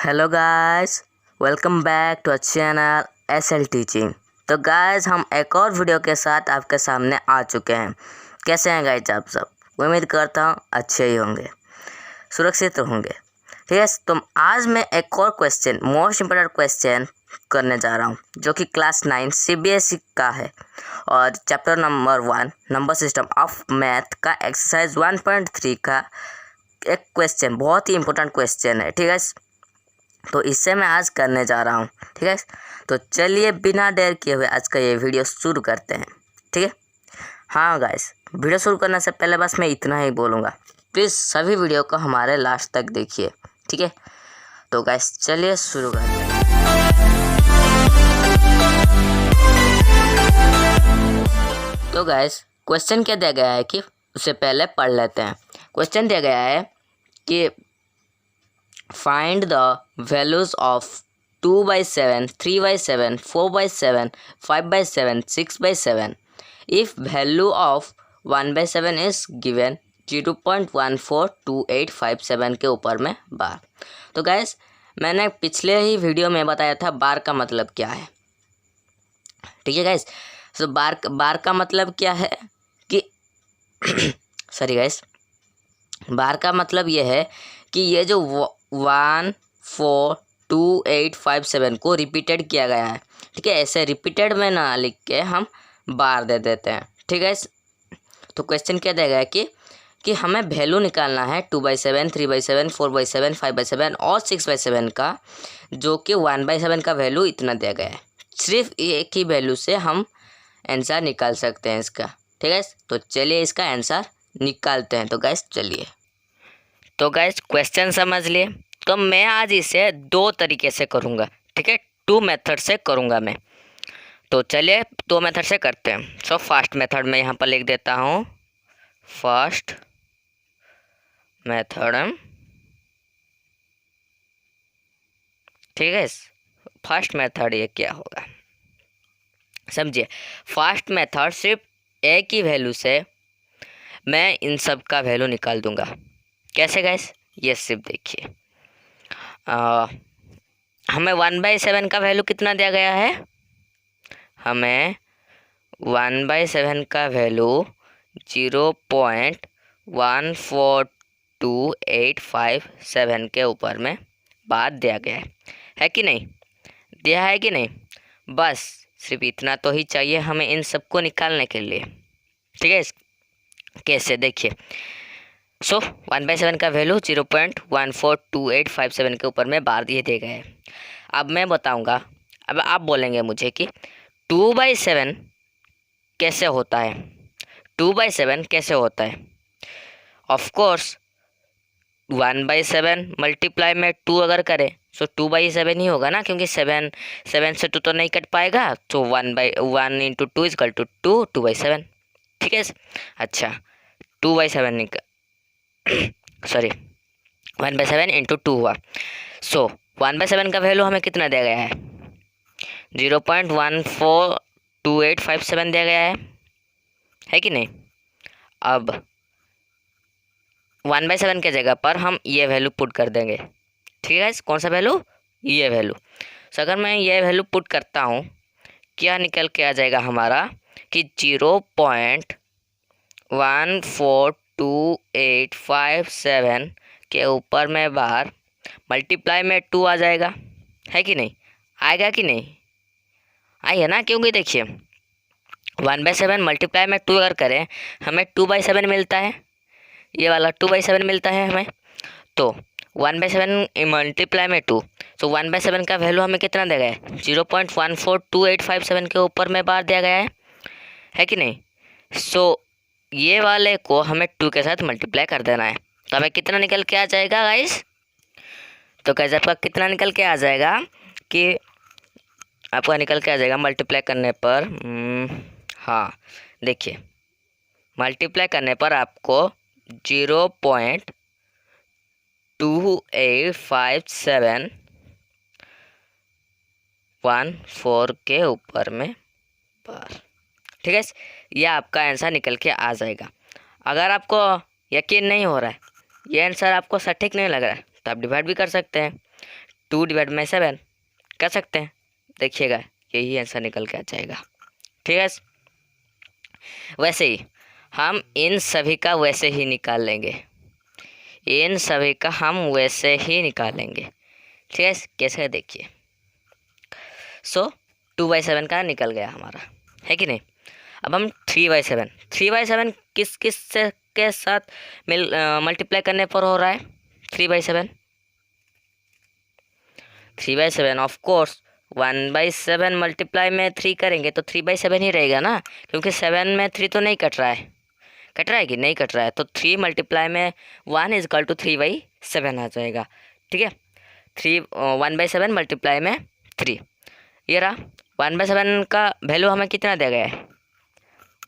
Hello guys, welcome back to our channel SL teaching. तो guys, हम एक और वीडियो के साथ आपके सामने आ चुके हैं। कैसे हैं गाइस आप सब? उम्मीद करता हूँ अच्छे ही होंगे, सुरक्षित होंगे। ठीक है, तो आज मैं एक और क्वेश्चन, मोस्ट इम्पोर्टेंट क्वेश्चन करने जा रहा हूँ, जो कि क्लास 9 सीबीएसई का है और chapter number 1 number system of math का एक्सरसाइज 1.3 का एक क्वेश्चन, बहुत ही इंपॉर्टेंट क्वेश्चन है। ठीक है, तो इससे मैं आज करने जा रहा हूँ। ठीक है, तो चलिए बिना देर किए हुए आज का ये वीडियो शुरू करते हैं। ठीक है, हाँ गाइस, वीडियो शुरू करने से पहले बस मैं इतना ही बोलूँगा, प्लीज़ सभी वीडियो को हमारे लास्ट तक देखिए। ठीक है, तो गाइस चलिए शुरू करते हैं। तो गाइस, क्वेश्चन क्या दिया गया है कि उससे पहले पढ़ लेते हैं। क्वेश्चन दिया गया है कि find the values of 2/7, 3/7, 4/7, 5/7, 6/7 if value of 1/7 is given 0.142857 के ऊपर में बार। तो गैस, मैंने पिछले ही वीडियो में बताया था बार का मतलब क्या है। ठीक है गैस, तो बार का मतलब क्या है कि सॉरी गैस, बार का मतलब ये है कि ये जो 142857 को रिपीटेड किया गया है। ठीक है, ऐसे रिपीटेड में ना लिख के हम बार दे देते हैं। ठीक है, तो क्वेश्चन क्या दिया गया है कि हमें वैल्यू निकालना है 2/7, 3/7, 4/7, 5/7 और 6/7 का, जो कि 1/7 का वैल्यू इतना दिया गया है। सिर्फ एक ही वैल्यू से हम आंसर निकाल सकते हैं इसका। ठीक है, तो चलिए इसका आंसर निकालते हैं। तो गैस चलिए, तो गाइस क्वेश्चन समझ लिए। तो मैं आज इसे दो तरीके से करूँगा। ठीक है, 2 मेथड से करूँगा मैं। तो चलिए 2 मेथड से करते हैं। सो फर्स्ट मेथड में यहाँ पर लिख देता हूँ, फर्स्ट मेथड। ठीक है, फर्स्ट मेथड ये क्या होगा समझिए। फर्स्ट मेथड सिर्फ एक ही वैल्यू से मैं इन सब का वैल्यू निकाल दूंगा। कैसे गाइस, ये सिर्फ देखिए, हमें 1/7 का वैल्यू कितना दिया गया है? हमें 1/7 का वैल्यू 0.142857 के ऊपर में बार दिया गया है कि नहीं? दिया है कि नहीं? बस सिर्फ इतना तो ही चाहिए हमें इन सबको निकालने के लिए। ठीक है, कैसे देखिए। सो 1/7 का वैल्यू 0.142857 के ऊपर में बार दिए गए हैं। अब मैं बताऊंगा, अब आप बोलेंगे मुझे कि 2/7 कैसे होता है, 2/7 कैसे होता है? ऑफ कोर्स 1/7 मल्टीप्लाई में 2 अगर करें तो 2/7 ही होगा ना, क्योंकि 7 से 2 तो नहीं कट पाएगा। तो 1/1 × 2 = 2, 2/7। ठीक है, अच्छा 2/7 निकल सॉरी 1/7 × 2 हुआ। सो 1/7 का वैल्यू हमें कितना दिया गया है? 0.142857 दिया गया है कि नहीं? अब 1/7 के जगह पर हम ये वैल्यू पुट कर देंगे। ठीक है, कौन सा वैल्यू? ये वैल्यू। सो अगर मैं ये वैल्यू पुट करता हूँ, क्या निकल के आ जाएगा हमारा कि 0.142857 के ऊपर में बार मल्टीप्लाई में 2 आ जाएगा, है कि नहीं? आएगा कि नहीं? आइए ना, क्योंकि देखिए 1/7 मल्टीप्लाई में 2 अगर करें हमें 2/7 मिलता है, ये वाला 2/7 मिलता है हमें। तो 1/7 मल्टीप्लाई में 2, तो 1/7 का वैल्यू हमें कितना दिया गया है? 0.142857 के ऊपर में बार दिया गया है कि नहीं? सो ये वाले को हमें 2 के साथ मल्टीप्लाई कर देना है। तो हमें कितना निकल के आ जाएगा गाइस? तो गाइस आपका कितना निकल के आ जाएगा कि आपका निकल के आ जाएगा मल्टीप्लाई करने पर, हाँ देखिए, मल्टीप्लाई करने पर आपको 0.285714 के ऊपर में बार। ठीक है, यह आपका आंसर निकल के आ जाएगा। अगर आपको यकीन नहीं हो रहा है, ये आंसर आपको सटीक नहीं लग रहा है, तो आप डिवाइड भी कर सकते हैं। 2/7 कर सकते हैं। देखिएगा यही आंसर निकल के आ जाएगा। ठीक है, वैसे ही हम इन सभी का वैसे ही निकाल लेंगे, इन सभी का हम वैसे ही निकालेंगे। ठीक है, कैसे देखिए। 2/7 का निकल गया हमारा, है कि नहीं। अब हम 3/7 किस किस से के साथ मल्टीप्लाई करने पर हो रहा है। 3/7 ऑफ कोर्स 1/7 मल्टीप्लाई में 3 करेंगे तो 3/7 ही रहेगा ना, क्योंकि 7 में 3 तो नहीं कट रहा है, कट रहा है कि नहीं कट रहा है, तो 3 मल्टीप्लाई में 1 इजकल टू 3/7 आ जाएगा। ठीक है, 1/7 मल्टीप्लाई में 3, ये रहा। 1/7 का वैल्यू हमें कितना दिया गया है,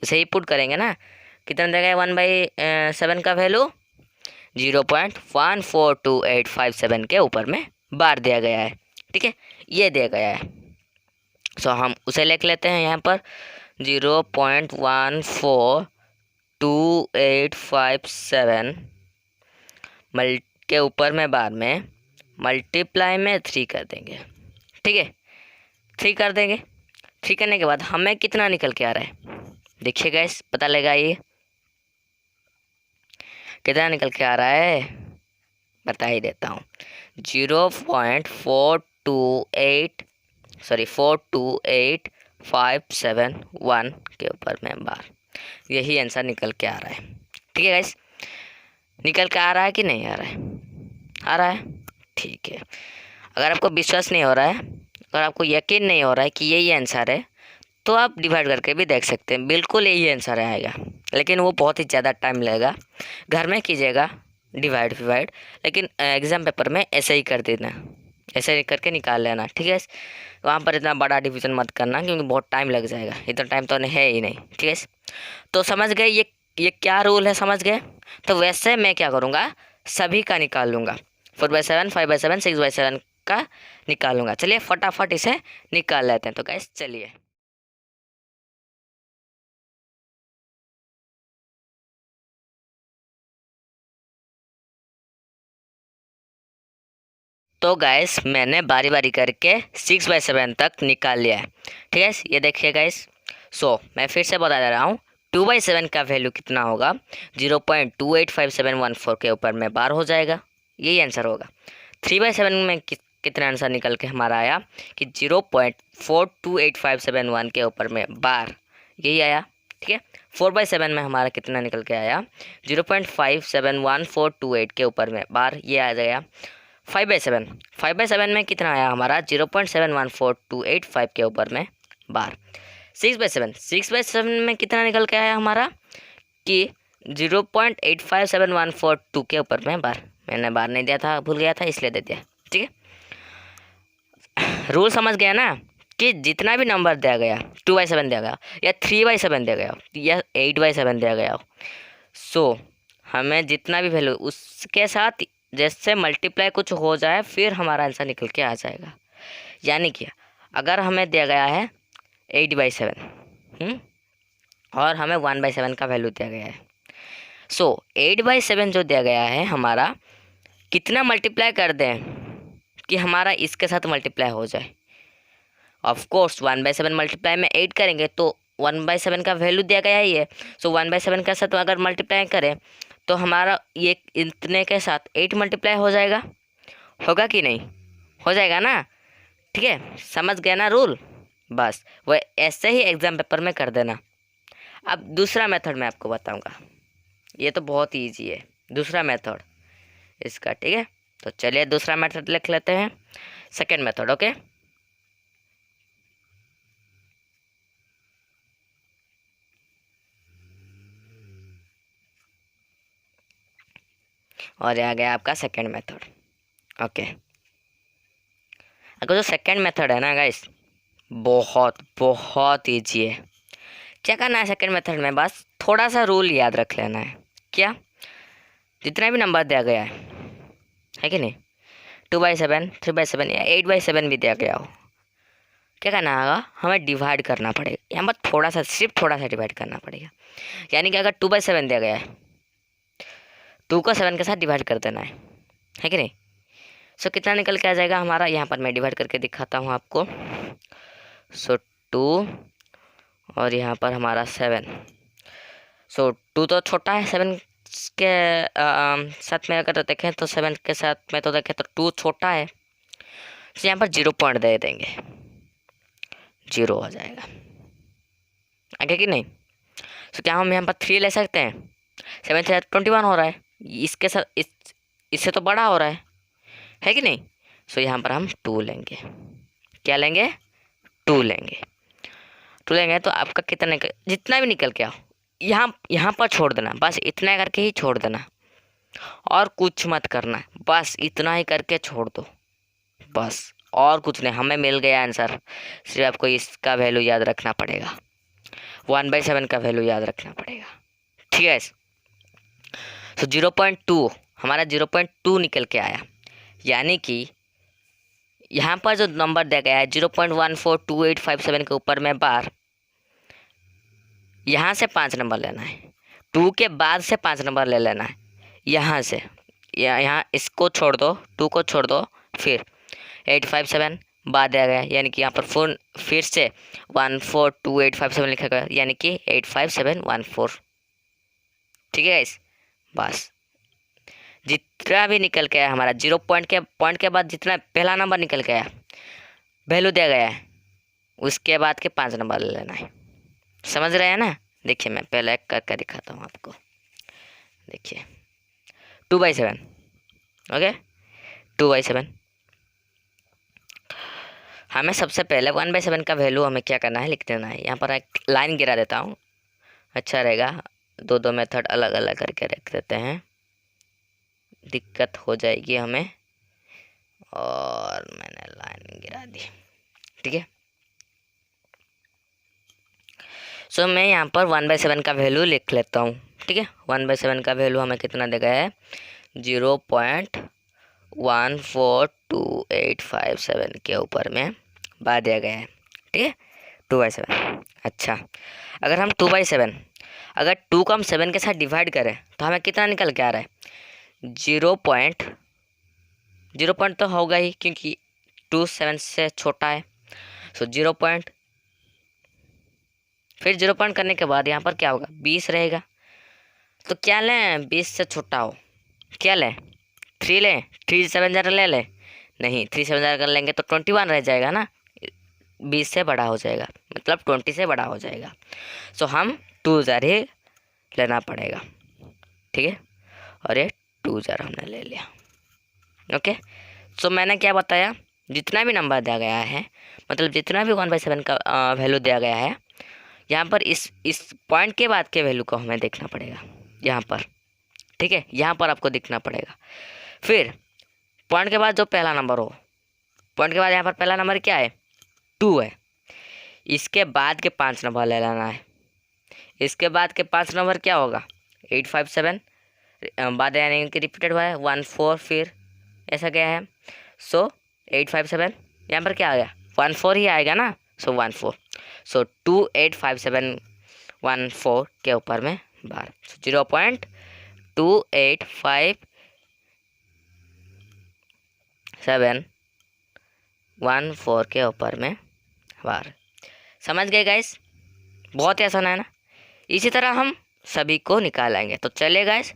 उसे ही पुट करेंगे ना। कितना दिया गया है 1/7 का वैल्यू 0.142857 के ऊपर में बार दिया गया है। ठीक है, ये दिया गया है। हम उसे लिख लेते हैं यहाँ पर 0.142857 के ऊपर में बार में मल्टीप्लाई में 3 कर देंगे। ठीक है, 3 कर देंगे। 3 करने के बाद हमें कितना निकल के आ रहा है, देखिए गाइस, पता लगा ये कितना निकल के आ रहा है, बता ही देता हूँ। 42857 के ऊपर में बार, यही आंसर निकल के आ रहा है। ठीक है गाइस, निकल के आ रहा है कि नहीं आ रहा है, आ रहा है। ठीक है, अगर आपको विश्वास नहीं हो रहा है, अगर आपको यकीन नहीं हो रहा है कि यही आंसर है, तो आप डिवाइड करके भी देख सकते हैं, बिल्कुल यही आंसर आएगा, लेकिन वो बहुत ही ज़्यादा टाइम लगेगा। घर में कीजिएगा डिवाइड, लेकिन एग्ज़ाम पेपर में ऐसे ही कर देना, ऐसे ही करके निकाल लेना। ठीक है, वहाँ पर इतना बड़ा डिवीज़न मत करना, क्योंकि बहुत टाइम लग जाएगा, इतना टाइम तो है ही नहीं। ठीक है, तो समझ गए ये क्या रूल है, समझ गए। तो वैसे मैं क्या करूँगा, सभी का निकाल लूँगा, 4/7, 5/7, 6/7 का निकालूंगा। चलिए फटाफट इसे निकाल लेते हैं। तो गाइस चलिए, तो गाइस मैंने बारी बारी करके 6/7 तक निकाल लिया है। ठीक है, ये देखिए गाइस। मैं फिर से बता दे रहा हूँ, 2/7 का वैल्यू कितना होगा, 0.285714 के ऊपर में बार हो जाएगा, यही आंसर होगा। 3/7 में कितना आंसर निकल के हमारा आया कि 0.428571 के ऊपर में बार, यही आया। ठीक है, 4/7 में हमारा कितना निकल के आया, 0.571428 के ऊपर में बार, ये आ जाएगा। 5/7 में कितना आया हमारा, 0.714285 के ऊपर में बार। 6/7 में कितना निकल के आया हमारा कि 0.857142 के ऊपर में बार। मैंने बार नहीं दिया था, भूल गया था, इसलिए दे दिया। ठीक है, रूल समझ गया ना, कि जितना भी नंबर दिया गया, 2/7 दिया गया या 3/7 दिया गया या 8/7 दिया गया, हमें जितना भी वैल्यू उसके साथ जैसे मल्टीप्लाई कुछ हो जाए, फिर हमारा आंसर निकल के आ जाएगा। यानी कि अगर हमें दिया गया है 8/7 और हमें 1/7 का वैल्यू दिया गया है, 8/7 जो दिया गया है हमारा, कितना मल्टीप्लाई कर दें कि हमारा इसके साथ मल्टीप्लाई हो जाए। ऑफ कोर्स 1/7 मल्टीप्लाई में 8 करेंगे तो 1/7 का वैल्यू दिया गया ही है। 1/7 के साथ अगर मल्टीप्लाई करें तो हमारा ये इतने के साथ 8 मल्टीप्लाई हो जाएगा, होगा कि नहीं, हो जाएगा ना। ठीक है, समझ गया ना रूल। बस वो ऐसे ही एग्ज़ाम पेपर में कर देना। अब दूसरा मेथड मैं आपको बताऊंगा, ये तो बहुत ईजी है दूसरा मेथड इसका। ठीक है, तो चलिए दूसरा मेथड लिख लेते हैं, सेकेंड मेथड। ओके, और ये आ गया आपका सेकेंड मेथड। ओके, अगर जो सेकेंड मेथड है ना गाइस, बहुत बहुत ईजी है। क्या करना है सेकेंड मेथड में, बस थोड़ा सा रूल याद रख लेना है। क्या, जितना भी नंबर दिया गया है कि नहीं, 2/7, 3/7 या 8/7 भी दिया गया हो, क्या करना होगा, हमें डिवाइड करना पड़ेगा। यहाँ पर थोड़ा सा, सिर्फ थोड़ा सा डिवाइड करना पड़ेगा। यानी कि अगर 2/7 दिया गया है, 2 को 7 के साथ डिवाइड कर देना है कि नहीं। सो कितना निकल के आ जाएगा हमारा, यहाँ पर मैं डिवाइड करके दिखाता हूँ आपको। सो 2 और यहाँ पर हमारा 7। सो 2 तो छोटा है, 7 के साथ में अगर देखें तो 7 के साथ में तो देखें तो 2 छोटा है। तो यहाँ पर 0 पॉइंट दे देंगे, 0 हो जाएगा आगे कि नहीं। तो क्या हम यहाँ पर 3 ले सकते हैं, 7 से 21 हो रहा है, इसके साथ इससे तो बड़ा हो रहा है कि नहीं। सो यहाँ पर हम 2 लेंगे, क्या लेंगे, 2 लेंगे। 2 लेंगे तो आपका कितना निकल, जितना भी निकल के आओ यहाँ पर छोड़ देना, बस इतना करके ही छोड़ देना और कुछ मत करना, बस इतना ही करके छोड़ दो बस, और कुछ नहीं। हमें मिल गया आंसर, सिर्फ आपको इसका वैल्यू याद रखना पड़ेगा, 1/7 का वैल्यू याद रखना पड़ेगा, ठीक है। तो 0.2 हमारा 0.2 निकल के आया, यानी कि यहाँ पर जो नंबर दिया गया है 0.142857 के ऊपर में बार, यहाँ से 5 नंबर लेना है, 2 के बाद से 5 नंबर ले लेना है, यहाँ से यहाँ इसको छोड़ दो, 2 को छोड़ दो, फिर 857 बाद दिया गया, यानी कि यहाँ पर फिर से 142857 लिखा गया, यानी कि 85714, ठीक है गाइस। बस जितना भी निकल के आया हमारा 0 पॉइंट के बाद जितना पहला नंबर निकल के आया वैल्यू दिया गया है, उसके बाद के 5 नंबर ले लेना है, समझ रहे हैं ना। देखिए मैं पहले एक करके दिखाता हूँ आपको, देखिए 2/7, ओके 2/7। हमें सबसे पहले 1/7 का वैल्यू हमें क्या करना है, लिख देना है। यहाँ पर एक लाइन गिरा देता हूँ, अच्छा रहेगा, 2 मेथड अलग अलग करके रख देते हैं, दिक्कत हो जाएगी हमें, और मैंने लाइन गिरा दी, ठीक है। सो मैं यहाँ पर 1/7 का वैल्यू लिख लेता हूँ, ठीक है। 1/7 का वैल्यू हमें कितना देगा है, 0.142857 के ऊपर में बार दिया गया है, ठीक है, 2/7। अच्छा, अगर हम 2/7 अगर 2 को हम 7 के साथ डिवाइड करें तो हमें कितना निकल के आ रहा है, 0 पॉइंट तो होगा ही, क्योंकि 2 7 से छोटा है। सो 0 पॉइंट, फिर 0 पॉइंट करने के बाद यहाँ पर क्या होगा, 20 रहेगा। तो क्या लें, 20 से छोटा हो, क्या लें, 3 लें, 3 7 ज़रा ले लें, नहीं 3 7 ज़रा कर लेंगे तो 21 रह जाएगा ना, 20 से बड़ा हो जाएगा, मतलब 20 से बड़ा हो जाएगा। सो हम 2 ज़रा ही लेना पड़ेगा, ठीक है, और ये 2 ज़रा हमने ले लिया, ओके। सो मैंने क्या बताया, जितना भी नंबर दिया गया है, मतलब जितना भी 1/7 का वैल्यू दिया गया है, यहाँ पर इस पॉइंट के बाद के वैल्यू को हमें देखना पड़ेगा यहाँ पर, ठीक है, यहाँ पर आपको दिखना पड़ेगा। फिर पॉइंट के बाद जो पहला नंबर हो, पॉइंट के बाद यहाँ पर पहला नंबर क्या है, 2 है, इसके बाद के 5 नंबर ले लेना है, इसके बाद के 5 नंबर क्या होगा, 857 बाद यानी कि रिपीटेड हुआ है, 14 फिर ऐसा गया है। सो 857 यहाँ पर क्या आ गया, 14 ही आएगा ना, सो 14। सो 28514 के ऊपर में बार, 0.2851714 के ऊपर में बार। समझ गए गाइस, बहुत ही आसान है ना। इसी तरह हम सभी को निकालेंगे। तो चलिए गाइस,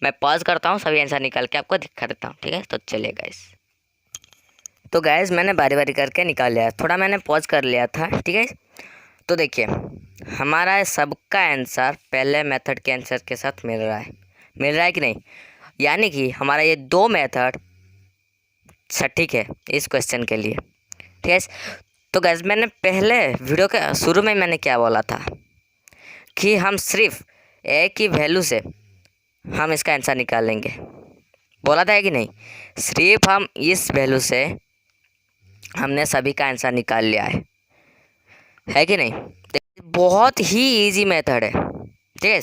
मैं पॉज करता हूँ, सभी आंसर निकाल के आपको दिखा देता हूँ, ठीक है। तो चलिए गाइस, तो गाइस मैंने बारी बारी करके निकाल लिया, थोड़ा मैंने पॉज कर लिया था, ठीक है। तो देखिए हमारा सबका आंसर पहले मेथड के आंसर के साथ मिल रहा है कि नहीं, यानी कि हमारा ये 2 मेथड सटीक है इस क्वेश्चन के लिए, ठीक है। तो गाइस मैंने पहले वीडियो के शुरू में मैंने क्या बोला था कि हम सिर्फ एक ही वैल्यू से हम इसका आंसर निकाल लेंगे, बोला था कि नहीं। सिर्फ हम इस वैल्यू से हमने सभी का आंसर निकाल लिया है कि नहीं। बहुत ही इजी मेथड है, ठीक है।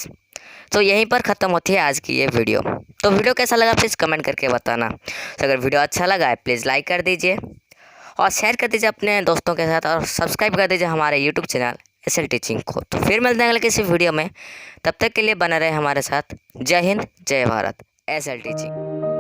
तो यहीं पर ख़त्म होती है आज की ये वीडियो। तो वीडियो कैसा लगा प्लीज़ कमेंट करके बताना। तो अगर वीडियो अच्छा लगा है प्लीज़ लाइक कर दीजिए और शेयर कर दीजिए अपने दोस्तों के साथ, और सब्सक्राइब कर दीजिए हमारे यूट्यूब चैनल एसएल टीचिंग को। तो फिर मिलते हैं अगले किसी वीडियो में, तब तक के लिए बना रहे हमारे साथ। जय हिंद, जय भारत, एसएल टीचिंग।